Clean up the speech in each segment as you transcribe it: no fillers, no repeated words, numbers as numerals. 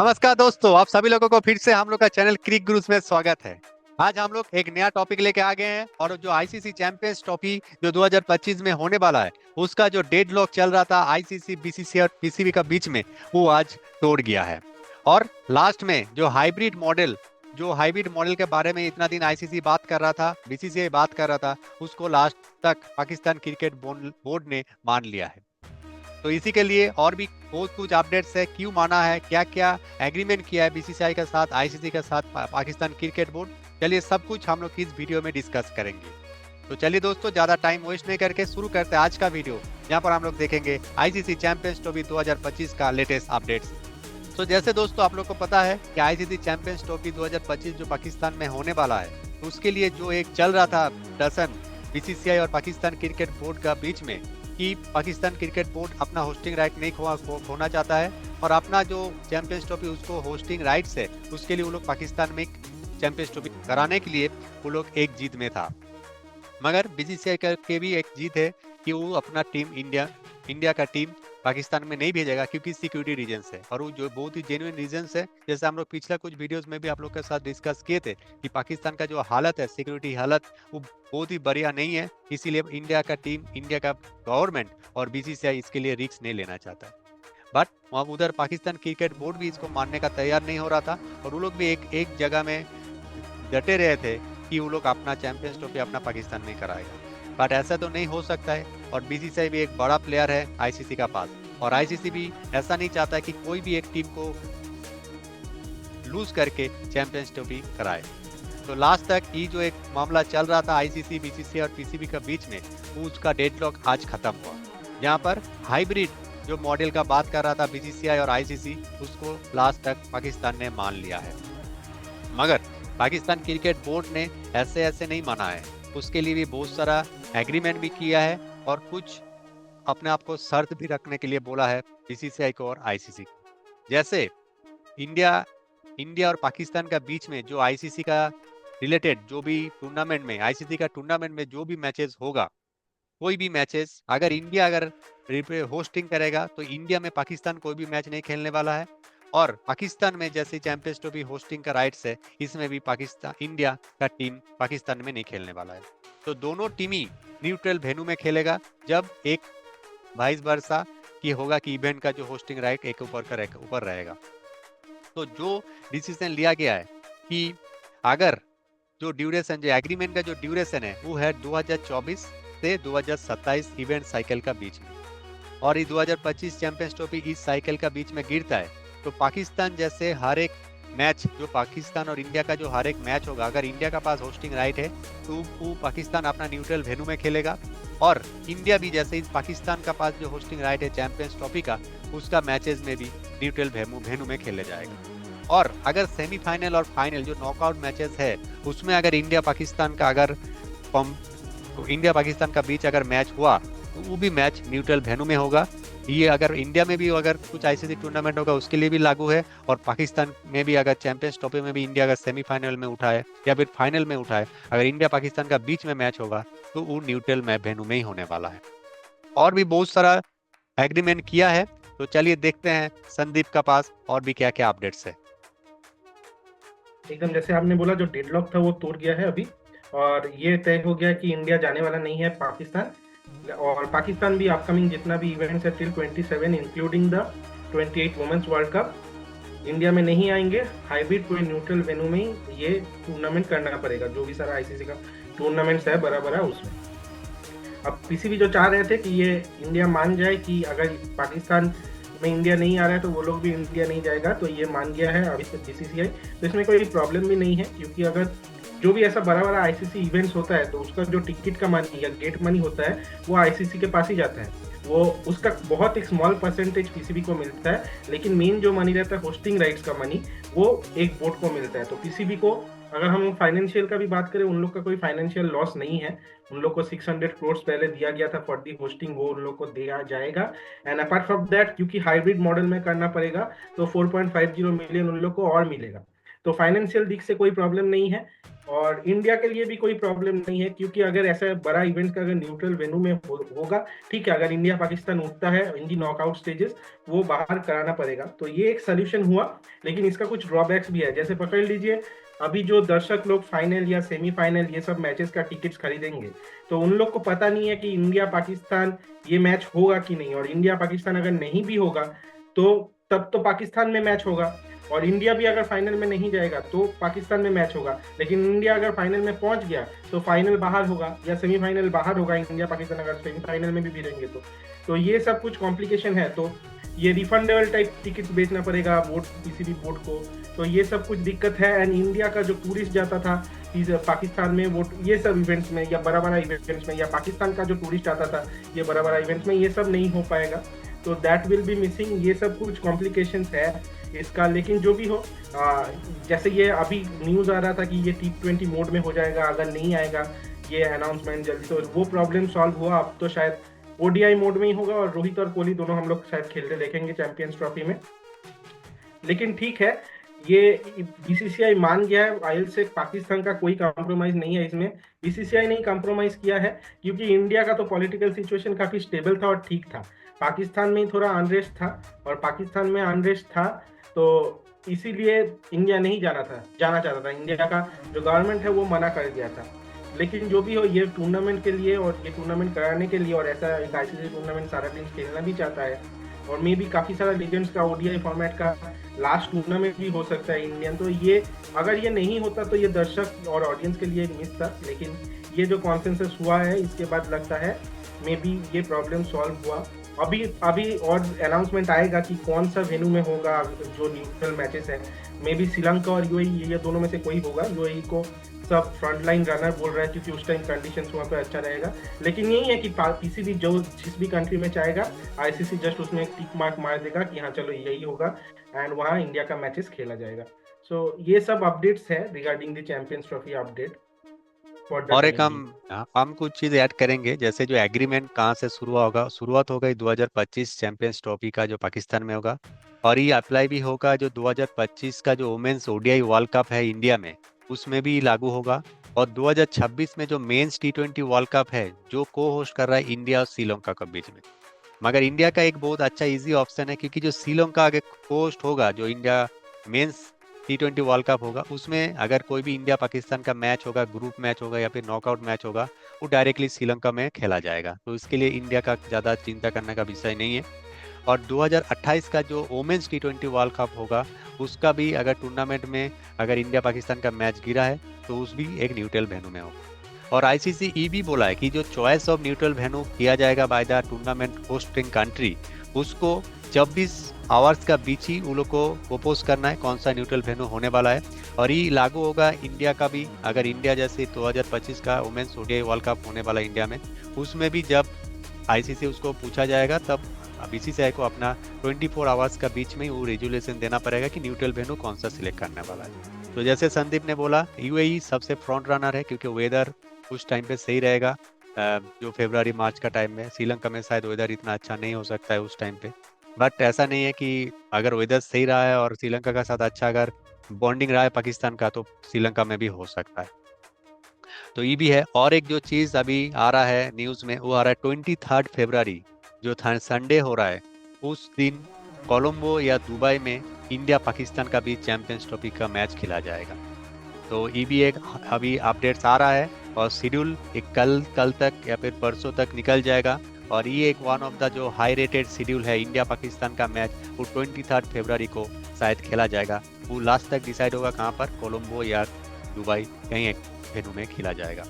नमस्कार दोस्तों, आप सभी लोगों को फिर से हम लोग का चैनल क्रिक गुरुस में स्वागत है। आज हम लोग एक नया टॉपिक लेके आ गए हैं और जो आईसीसी चैंपियंस ट्रॉफी जो 2025 में होने वाला है, उसका जो डेडलॉक चल रहा था आईसीसी, बीसीसीआई और पीसीबी का बीच में, वो आज तोड़ गया है। और लास्ट में जो हाइब्रिड मॉडल के बारे में इतना दिन आईसीसी बात कर रहा था, बीसीसीआई बात कर रहा था, उसको लास्ट तक पाकिस्तान क्रिकेट बोर्ड ने मान लिया है। तो इसी के लिए और भी बहुत कुछ अपडेट्स है, क्यों माना है, क्या क्या एग्रीमेंट किया है बीसीसीआई के साथ, आईसीसी के साथ, पाकिस्तान क्रिकेट बोर्ड। चलिए सब कुछ हम लोग इस वीडियो में डिस्कस करेंगे। तो चलिए दोस्तों, ज्यादा टाइम वेस्ट नहीं करके शुरू करते हैं आज का वीडियो, जहां पर हम लोग देखेंगे आईसीसी चैंपियंस ट्रॉफी 2025 का लेटेस्ट अपडेट्स। तो जैसे दोस्तों आप लोग को पता है कि आईसीसी चैंपियंस ट्रॉफी 2025 जो पाकिस्तान में होने वाला है, तो उसके लिए जो एक चल रहा था टसन बीसीसीआई और पाकिस्तान क्रिकेट बोर्ड का बीच में, कि पाकिस्तान क्रिकेट बोर्ड अपना होस्टिंग राइट नहीं खोना चाहता है और अपना जो चैंपियंस ट्रॉफी उसको होस्टिंग राइट्स है, उसके लिए वो लोग पाकिस्तान में चैंपियंस ट्रॉफी कराने के लिए वो लोग एक जीत में था। मगर बीसीसीआई के भी एक जीत है कि वो अपना टीम इंडिया का टीम पाकिस्तान में नहीं भेजेगा, क्योंकि सिक्योरिटी रीजंस है, और वो जो बहुत ही जेन्युइन रीजंस है, जैसे हम लोग पिछला कुछ वीडियोस में भी आप लोग के साथ डिस्कस किए थे कि पाकिस्तान का जो हालत है, सिक्योरिटी हालत, वो बहुत ही बढ़िया नहीं है। इसीलिए इंडिया का गवर्नमेंट और बीसीसीआई इसके लिए रिस्क नहीं लेना चाहता है। बट वहाँ उधर पाकिस्तान क्रिकेट बोर्ड भी इसको मानने का तैयार नहीं हो रहा था, और वो लोग भी एक जगह में डटे रहे थे कि वो लोग अपना चैंपियंस ट्रॉफी अपना पाकिस्तान में कराएगा। बट ऐसा तो नहीं हो सकता है, और बीसीसीआई भी एक बड़ा प्लेयर है आईसीसी का पास, और आईसीसी भी ऐसा नहीं चाहता है कि कोई भी एक टीम को लूज करके चैंपियंस ट्रॉफी कराए। तो लास्ट तक ये जो एक मामला चल रहा था आईसीसी, बीसीसीआई और पीसीबी के बीच में, उसका डेडलॉक आज खत्म हुआ, जहां पर हाइब्रिड जो मॉडल का बात कर रहा था बीसीसीआई और आईसीसी, उसको लास्ट तक पाकिस्तान ने मान लिया है। मगर पाकिस्तान क्रिकेट बोर्ड ने ऐसे नहीं माना है, उसके लिए भी बहुत सारा एग्रीमेंट भी किया है, और कुछ अपने आप को शर्त भी रखने के लिए बोला है बीसीसीआई को और आईसीसी को। जैसे इंडिया और पाकिस्तान का बीच में जो आईसीसी का रिलेटेड जो भी टूर्नामेंट में, आईसीसी का टूर्नामेंट में जो भी मैचेस होगा, कोई भी मैचेस अगर इंडिया होस्टिंग करेगा, तो इंडिया में पाकिस्तान कोई भी मैच नहीं खेलने वाला है। और पाकिस्तान में जैसे चैंपियंस ट्रॉफी होस्टिंग का राइट्स है, इसमें भी इंडिया का टीम पाकिस्तान में नहीं खेलने वाला है। तो दोनों टीम ही न्यूट्रल वेन्यू में खेलेगा, जब एक वाइस वर्सा की होगा कि इवेंट का जो होस्टिंग राइट एक ऊपर रहेगा। तो जो डिसीजन लिया गया है कि अगर जो एग्रीमेंट का जो ड्यूरेशन है, वो है 2024 से 2027 इवेंट साइकिल का बीच में, और ये 2025 चैंपियंस ट्रॉफी इस साइकिल का बीच में गिरता है, तो पाकिस्तान जैसे हर एक मैच, जो पाकिस्तान और इंडिया का जो हर एक मैच होगा, अगर इंडिया का पास होस्टिंग राइट है, तो वो पाकिस्तान अपना न्यूट्रल वेन्यू में खेलेगा, और इंडिया भी जैसे इस पाकिस्तान का पास जो होस्टिंग राइट है चैंपियंस ट्रॉफी का, उसका मैचेस में भी न्यूट्रल वेन्यू में खेले जाएगा। और अगर सेमीफाइनल और फाइनल जो नॉकआउट मैचेस है, उसमें अगर इंडिया पाकिस्तान का बीच अगर मैच हुआ, तो वो भी मैच न्यूट्रल वेन्यू में होगा। ये अगर इंडिया में भी अगर कुछ आईसीसी टूर्नामेंट होगा, उसके लिए भी लागू है, और पाकिस्तान में भी अगर चैंपियंस ट्रॉफी में भी इंडिया अगर सेमीफाइनल में उठाए या फिर फाइनल में उठाए, अगर इंडिया पाकिस्तान का बीच में मैच होगा, तो वो न्यूट्रल वेन्यू में ही होने वाला है। और भी बहुत सारा एग्रीमेंट किया है, तो चलिए देखते हैं संदीप का पास और भी क्या क्या अपडेट्स है। एकदम जैसे आपने बोला, जो डेडलॉक था वो टूट गया है अभी, और ये तय हो गया कि इंडिया जाने वाला नहीं है पाकिस्तान, और पाकिस्तान भी अपकमिंग जितना भी इवेंट्स है till 27 including the 28 women's world cup, India में नहीं आएंगे। हाइब्रिड कोई न्यूट्रल वेन्यू में ही ये टूर्नामेंट करना पड़ेगा, जो भी सारा आईसीसी का टूर्नामेंट्स है बराबर उसमें। अब पीसीबी जो चाह रहे थे कि ये इंडिया मान जाए कि अगर पाकिस्तान में इंडिया नहीं आ रहा है तो वो लोग भी इंडिया नहीं जाएगा, तो ये मान गया है अभी तक बीसीसीआई। तो इसमें कोई प्रॉब्लम भी नहीं है, क्योंकि अगर जो भी ऐसा बड़ा बड़ा आईसीसी इवेंट्स होता है, तो उसका जो टिकट का मनी या गेट मनी होता है, वो आईसीसी के पास ही जाता है। वो उसका बहुत एक स्मॉल परसेंटेज पीसीबी को मिलता है, लेकिन मेन जो मनी रहता है होस्टिंग राइट्स का मनी, वो एक बोर्ड को मिलता है। तो पीसीबी को, अगर हम फाइनेंशियल का भी बात करें, उन लोग का कोई फाइनेंशियल लॉस नहीं है। उन लोग को 600 करोड़ पहले दिया गया था फॉर दी होस्टिंग, वो उन लोग को दिया जाएगा। एंड अपार्ट फ्रॉम दैट, क्योंकि हाइब्रिड मॉडल में करना पड़ेगा, तो 4.50 मिलियन उन लोग को और मिलेगा। तो फाइनेंशियल दिख से कोई प्रॉब्लम नहीं है। और इंडिया के लिए भी कोई प्रॉब्लम नहीं है, क्योंकि अगर ऐसा बड़ा इवेंट का अगर न्यूट्रल वेन्यू में होगा, ठीक है, अगर इंडिया पाकिस्तान उठता है इन दी नॉकआउट स्टेजेस, वो बाहर कराना पड़ेगा, तो ये एक सोल्यूशन हुआ। लेकिन इसका कुछ ड्रॉबैक्स भी है, जैसे पकड़ लीजिए अभी जो दर्शक लोग फाइनल या सेमीफाइनल ये सब मैचेस का टिकट्स खरीदेंगे, तो उन लोग को पता नहीं है कि इंडिया पाकिस्तान ये मैच होगा कि नहीं, और इंडिया पाकिस्तान अगर नहीं भी होगा तो तब तो पाकिस्तान में मैच होगा, और इंडिया भी अगर फाइनल में नहीं जाएगा तो पाकिस्तान में मैच होगा। लेकिन इंडिया अगर फाइनल में पहुंच गया तो फाइनल बाहर होगा या सेमीफाइनल बाहर होगा, इंडिया पाकिस्तान अगर सेमीफाइनल में भी भिड़ेंगे तो ये सब कुछ कॉम्प्लिकेशन है। तो ये रिफंडेबल टाइप टिकट्स बेचना पड़ेगा बोर्ड, पीसीबी बोर्ड को, तो ये सब कुछ दिक्कत है। एंड इंडिया का जो टूरिस्ट जाता था पाकिस्तान में, वो ये सब इवेंट्स में या बड़ा बड़ा इवेंट्स में, या पाकिस्तान का जो टूरिस्ट आता था ये बड़ा बड़ा इवेंट्स में, ये सब नहीं हो पाएगा, तो दैट विल बी मिसिंग। ये सब कुछ कॉम्प्लिकेशंस है इसका। लेकिन जो भी हो, जैसे ये अभी न्यूज़ आ रहा था कि ये T20 मोड में हो जाएगा, अगर नहीं आएगा ये अनाउंसमेंट जल्दी, तो वो प्रॉब्लम सॉल्व हुआ। अब तो शायद ओडीआई मोड में ही होगा, और रोहित और कोहली दोनों हम लोग शायद खेलते देखेंगे चैंपियंस ट्रॉफी में। लेकिन ठीक है, ये बीसीसीआई मान गया है, आयल से पाकिस्तान का कोई कॉम्प्रोमाइज नहीं है इसमें। बीसीसीआई ने कॉम्प्रोमाइज किया है क्योंकि इंडिया का तो पॉलिटिकल सिचुएशन काफी स्टेबल था और ठीक था, पाकिस्तान में ही थोड़ा अनरेस्ट था, और पाकिस्तान में अनरेस्ट था तो इसीलिए इंडिया नहीं जाना चाहता था। इंडिया का जो गवर्नमेंट है वो मना कर दिया था। लेकिन जो भी हो, ये टूर्नामेंट के लिए और ये टूर्नामेंट कराने के लिए, और ऐसा एक आईसीसी टूर्नामेंट सारा टीम खेलना भी चाहता है, और मे भी काफ़ी सारा लीजेंड्स का ओडीआई फॉर्मेट का लास्ट टूर्नामेंट भी हो सकता है इंडियन। तो ये अगर ये नहीं होता तो ये दर्शक और ऑडियंस के लिए एक मिस था। लेकिन ये जो कॉन्सेंसस हुआ है इसके बाद लगता है मे बी ये प्रॉब्लम सॉल्व हुआ। अभी और अनाउंसमेंट आएगा कि कौन सा वेन्यू में होगा जो न्यूट्रल मैचेस है। मे बी श्रीलंका और यूएई, ये दोनों में से कोई होगा। यूएई को सब फ्रंटलाइन रनर बोल रहा है क्योंकि उस टाइम कंडीशंस वहाँ पे अच्छा रहेगा। लेकिन यही है कि पीसीबी जो जिस भी कंट्री में चाहेगा, आईसीसी जस्ट उसमें एक टिक मार्क मार देगा कि हाँ चलो यही होगा, एंड वहाँ इंडिया का मैचेस खेला जाएगा। सो ये सब अपडेट्स है regarding the champions trophy update. और एक हम कुछ चीज ऐड करेंगे, जैसे जो एग्रीमेंट कहाँ से शुरुआत हो गई 2025 चैंपियंस ट्रॉफी का जो पाकिस्तान में होगा, और ये अप्लाई भी होगा जो 2025 का जो वुमेन्स ओडीआई वर्ल्ड कप है इंडिया में, उसमें भी लागू होगा। और 2026 में जो मेंस T20 वर्ल्ड कप है जो को होस्ट कर रहा है इंडिया और श्रीलंका के बीच में। मगर इंडिया का एक बहुत अच्छा इजी ऑप्शन है, क्योंकि जो श्रीलंका आगे होस्ट होगा, जो India mains T20 world cup होगा, उसमें अगर कोई भी इंडिया पाकिस्तान का मैच होगा, ग्रुप मैच होगा या फिर नॉकआउट मैच होगा, वो डायरेक्टली श्रीलंका में खेला जाएगा। तो इसके लिए इंडिया का ज़्यादा चिंता करने का विषय नहीं है। और 2028 का जो वुमेन्स T20 वर्ल्ड कप होगा, उसका भी अगर टूर्नामेंट में अगर इंडिया पाकिस्तान का मैच गिरा है तो उस भी एक न्यूट्रल वेन्यू में होगा। और आईसीसी ये भी बोला है कि जो चॉइस ऑफ न्यूट्रल वेन्यू किया जाएगा by the tournament hosting country, उसको 24 आवर्स का बीच ही उन लोग को प्रपोज करना है कौन सा न्यूट्रल वेन्यू होने वाला है। और ये लागू होगा इंडिया का भी। अगर इंडिया जैसे 2025 का वुमेन्स ओडीआई वर्ल्ड कप होने वाला इंडिया में, उसमें भी जब आईसीसी उसको पूछा जाएगा तब बीसीसीआई को अपना 24 आवर्स का बीच में वो रेजुलेशन देना पड़ेगा कि न्यूट्रल वेन्यू कौन सा सिलेक्ट करने वाला है। तो जैसे संदीप ने बोला, यूएई सबसे फ्रंट रनर है क्योंकि वेदर उस टाइम पे सही रहेगा, जो फरवरी मार्च का टाइम में। श्रीलंका में शायद वेदर इतना अच्छा नहीं हो सकता है उस टाइम पे, बट ऐसा नहीं है कि अगर वेदर सही रहा है और श्रीलंका का साथ अच्छा अगर बॉन्डिंग रहा है पाकिस्तान का, तो श्रीलंका में भी हो सकता है। तो ये भी है। और एक जो चीज़ अभी आ रहा है न्यूज़ में, वो आ रहा है 23 फरवरी जो संडे हो रहा है, उस दिन कोलंबो या दुबई में इंडिया पाकिस्तान का भी चैंपियंस ट्रॉफी का मैच खेला जाएगा। तो ये भी एक अभी अपडेट्स आ रहा है, और शेड्यूल एक कल तक या फिर परसों तक निकल जाएगा। और ये एक वन ऑफ द जो हाई रेटेड शेड्यूल है इंडिया पाकिस्तान का मैच, वो 23 फरवरी को शायद खेला जाएगा। वो लास्ट तक डिसाइड होगा कहाँ पर, कोलंबो या दुबई, कहीं एक वेन्यू में खेला जाएगा।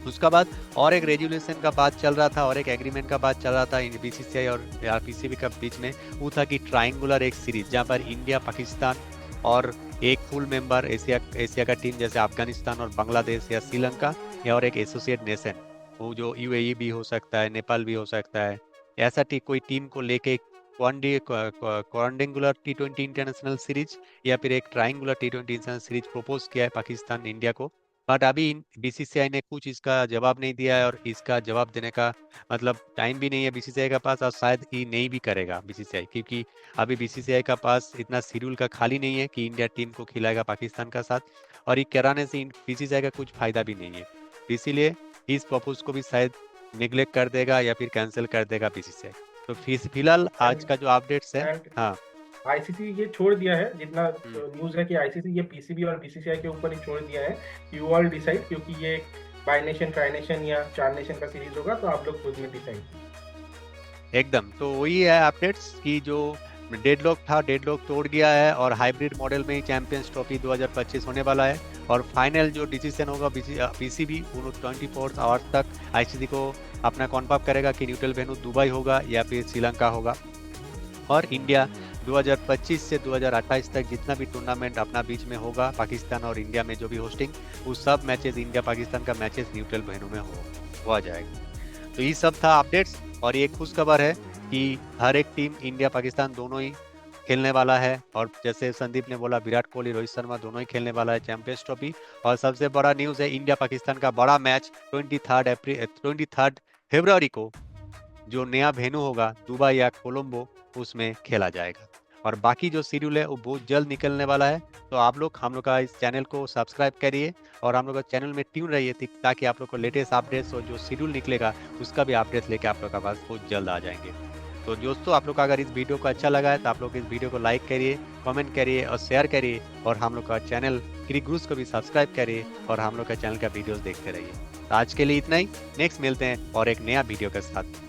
उसका बाद और एक रेजुलेशन का बात चल रहा था और एक एग्रीमेंट का बात चल रहा था बीसीसीआई और पीसीबी के बीच में। वो था कि ट्रायंगुलर एक सीरीज जहाँ पर इंडिया पाकिस्तान और एक फुल मेंबर एशिया का टीम जैसे अफगानिस्तान और बांग्लादेश या श्रीलंका, या और एक एसोसिएट नेशन, वो जो यूएई भी हो सकता है, नेपाल भी हो सकता है, ऐसा कोई टीम को लेके क्वाड्रेंगुलर T20 इंटरनेशनल सीरीज या फिर एक triangular T20 international series propose किया है पाकिस्तान इंडिया को। बट अभी बीसीसीआई ने कुछ इसका जवाब नहीं दिया है, और इसका जवाब देने का मतलब टाइम भी नहीं है बीसीसीआई के पास, और शायद ही नहीं भी करेगा बीसीसीआई, क्योंकि अभी बीसीसीआई का पास इतना शेड्यूल का खाली नहीं है कि इंडिया टीम को खिलाएगा पाकिस्तान का साथ, और ये कराने से बीसीसीआई का कुछ फायदा भी नहीं है। इसीलिए इस प्रपोज को भी शायद निगलेक्ट कर देगा या फिर कैंसिल कर देगा बीसीसीआई। तो फिलहाल आज का जो अपडेट्स है, एंड हाँ आईसीसी ये छोड़ दिया है, जितना हम्म, न्यूज है कि आईसीसी ये पीसीबी और बीसीसीआई के ऊपर ही छोड़ दिया है, यू ऑल डिसाइड, क्योंकि ये बाय नेशन, ट्राई नेशन या 4 नेशन का सीरीज होगा, तो आप लोग खुद में डिसाइड। एकदम। तो वही है अपडेट्स की जो डेडलॉक था, डेडलॉक तोड़ गया है, और हाइब्रिड मॉडल में ही चैंपियंस ट्रॉफी 2025 होने वाला है, और फाइनल जो डिसीजन होगा पीसीबी 24 आवर्स तक आईसीसी को अपना कन्फर्म करेगा कि न्यूट्रल वेन्यू दुबई होगा या फिर श्रीलंका होगा। और इंडिया 2025 से 2028 तक जितना भी टूर्नामेंट अपना बीच में होगा, पाकिस्तान और इंडिया में जो भी होस्टिंग, वो सब मैचेस, इंडिया पाकिस्तान का मैचेस न्यूट्रल वेन्यू में हो जाएगा। तो ये सब था अपडेट्स। और ये खुश खबर है कि हर एक टीम, इंडिया पाकिस्तान दोनों ही खेलने वाला है, और जैसे संदीप ने बोला विराट कोहली, रोहित शर्मा दोनों ही खेलने वाला है चैंपियंस ट्रॉफी। और सबसे बड़ा न्यूज़ है इंडिया पाकिस्तान का बड़ा मैच 23 फरवरी को जो नया वेन्यू होगा दुबई या कोलंबो, उसमें खेला जाएगा। और बाकी जो शेड्यूल है वो बहुत जल्द निकलने वाला है। तो आप लोग हम लोग का इस चैनल को सब्सक्राइब करिए, और हम लोग का चैनल में ट्यून रहिए, ताकि आप लोग को लेटेस्ट अपडेट्स और जो शेड्यूल निकलेगा उसका भी अपडेट्स लेके आप लोग का पास बहुत जल्द आ जाएंगे। तो दोस्तों, आप लोग का अगर इस वीडियो को अच्छा लगा है तो आप लोग इस वीडियो को लाइक करिए, कमेंट करिए और शेयर करिए, और हम लोग का चैनल क्रिक गुरुस को भी सब्सक्राइब करिए, और हम लोग का चैनल का वीडियोस देखते रहिए। तो आज के लिए इतना ही, नेक्स्ट मिलते हैं और एक नया वीडियो के साथ।